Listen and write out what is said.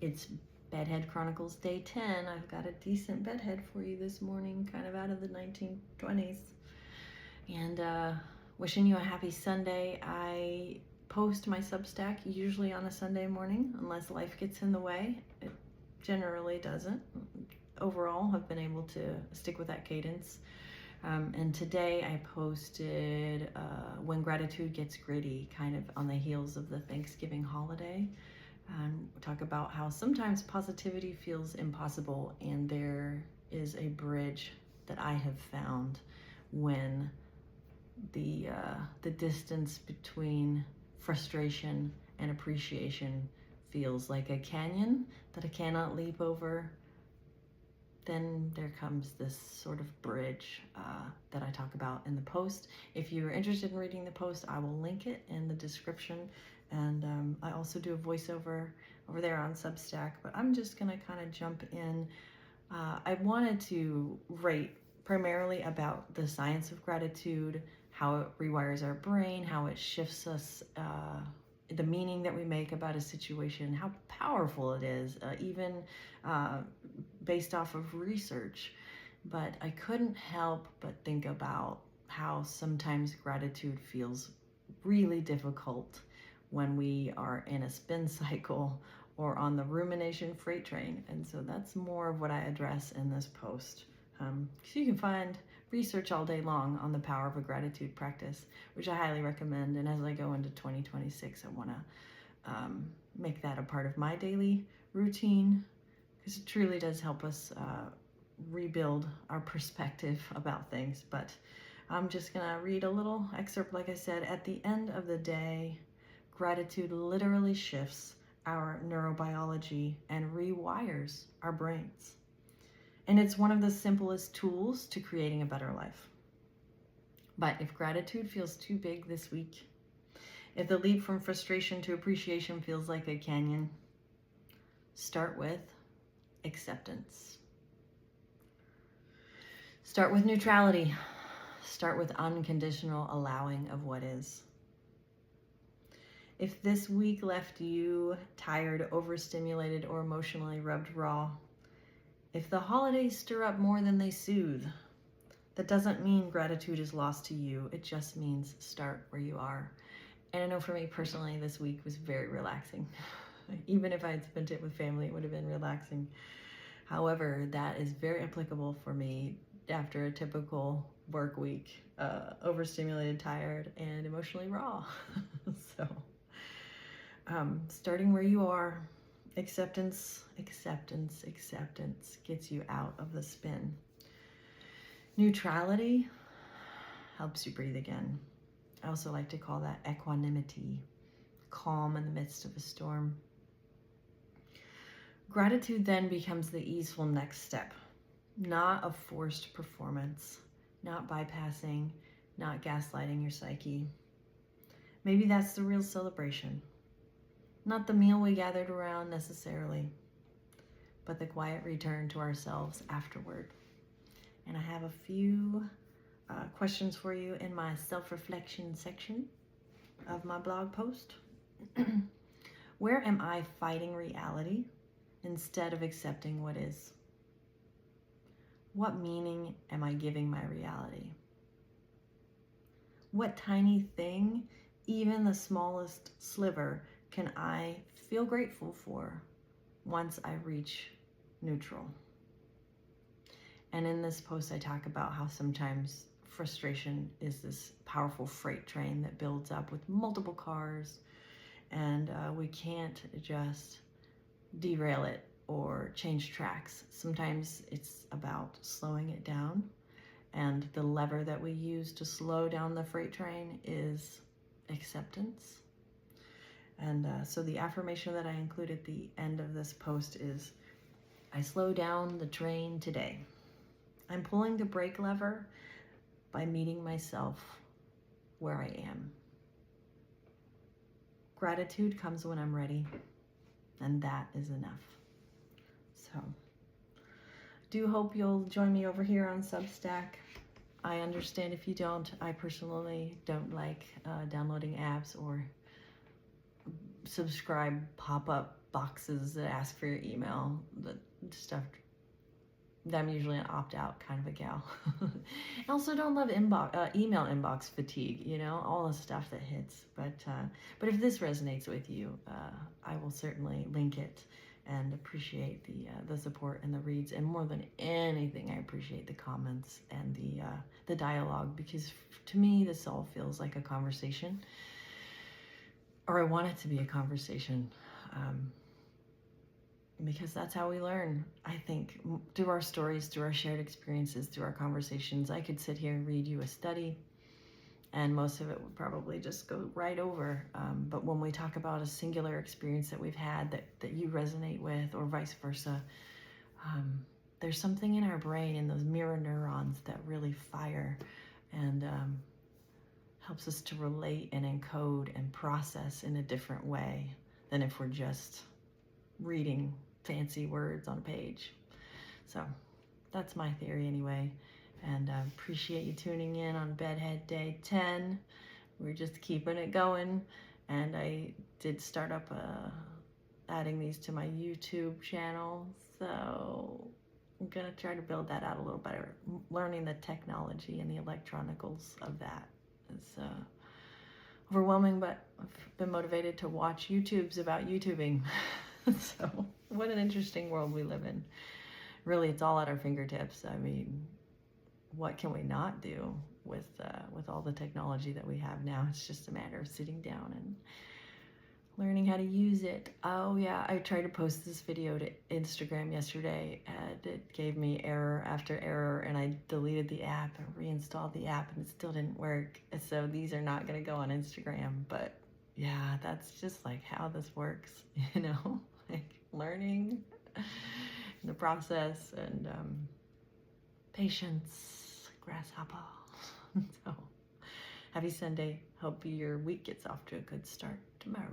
It's Bedhead Chronicles Day 10. I've got a decent bedhead for you this morning, kind of out of the 1920s. And wishing you a happy Sunday. I post my Substack usually on a Sunday morning, unless life gets in the way. It generally doesn't. Overall, I've been able to stick with that cadence. And today I posted When Gratitude Gets Gritty, kind of on the heels of the Thanksgiving holiday. Talk about how sometimes positivity feels impossible, and there is a bridge that I have found when the distance between frustration and appreciation feels like a canyon that I cannot leap over. Then there comes this sort of bridge that I talk about in the post. If you're interested in reading the post, I will link it in the description. And I also do a voiceover over there on Substack, but I'm just gonna kind of jump in. I wanted to write primarily about the science of gratitude, how it rewires our brain, how it shifts us, the meaning that we make about a situation, how powerful it is, even based off of research. But I couldn't help but think about how sometimes gratitude feels really difficult when we are in a spin cycle or on the rumination freight train. And so that's more of what I address in this post. So you can find research all day long on the power of a gratitude practice, which I highly recommend. And as I go into 2026, I want to make that a part of my daily routine, because it truly does help us rebuild our perspective about things. But I'm just gonna read a little excerpt. Like I said, at the end of the day, gratitude literally shifts our neurobiology and rewires our brains. And it's one of the simplest tools to creating a better life. But if gratitude feels too big this week, if the leap from frustration to appreciation feels like a canyon, start with acceptance. Start with neutrality. Start with unconditional allowing of what is. If this week left you tired, overstimulated, or emotionally rubbed raw, if the holidays stir up more than they soothe, that doesn't mean gratitude is lost to you. It just means start where you are. And I know for me personally, this week was very relaxing. Even if I had spent it with family, it would have been relaxing. However, that is very applicable for me after a typical work week, overstimulated, tired, and emotionally raw. So starting where you are, acceptance, acceptance, acceptance gets you out of the spin. Neutrality helps you breathe again. I also like to call that equanimity, calm in the midst of a storm. Gratitude then becomes the easeful next step, not a forced performance, not bypassing, not gaslighting your psyche. Maybe that's the real celebration. Not the meal we gathered around necessarily, but the quiet return to ourselves afterward. And I have a few questions for you in my self-reflection section of my blog post. Where am I fighting reality instead of accepting what is? What meaning am I giving my reality? What tiny thing, even the smallest sliver, can I feel grateful for once I reach neutral? And in this post, I talk about how sometimes frustration is this powerful freight train that builds up with multiple cars, and we can't just derail it or change tracks. Sometimes it's about slowing it down, and the lever that we use to slow down the freight train is acceptance. And so the affirmation that I include at the end of this post is, I slow down the train today. I'm pulling the brake lever by meeting myself where I am. Gratitude comes when I'm ready, and that is enough. So, do hope you'll join me over here on Substack. I understand if you don't. I personally don't like downloading apps or subscribe pop-up boxes that ask for your email, the stuff that I'm usually an opt-out kind of a gal. I also don't love email inbox fatigue, you know, all the stuff that hits. But if this resonates with you, I will certainly link it, and appreciate the support and the reads. And more than anything, I appreciate the comments and the dialogue, because to me, this all feels like a conversation, or I want it to be a conversation. Because that's how we learn, I think, through our stories, through our shared experiences, through our conversations. I could sit here and read you a study, and most of it would probably just go right over. But when we talk about a singular experience that we've had that you resonate with, or vice versa, there's something in our brain, in those mirror neurons, that really fire and helps us to relate and encode and process in a different way than if we're just reading fancy words on a page. So that's my theory anyway, and I appreciate you tuning in on Bedhead Day 10. We're just keeping it going, and I did start up adding these to my YouTube channel, so I'm gonna try to build that out a little better. Learning the technology and the electronicals of that is overwhelming, but I've been motivated to watch YouTubes about YouTubing. So what an interesting world we live in. Really, it's all at our fingertips. I mean, what can we not do with all the technology that we have now? It's just a matter of sitting down and learning how to use it. Oh yeah, I tried to post this video to Instagram yesterday, and it gave me error after error, and I deleted the app and reinstalled the app, and it still didn't work. So these are not gonna go on Instagram, but yeah, that's just like how this works, you know, like learning the process, and patience, grasshopper. So happy Sunday. Hope your week gets off to a good start tomorrow.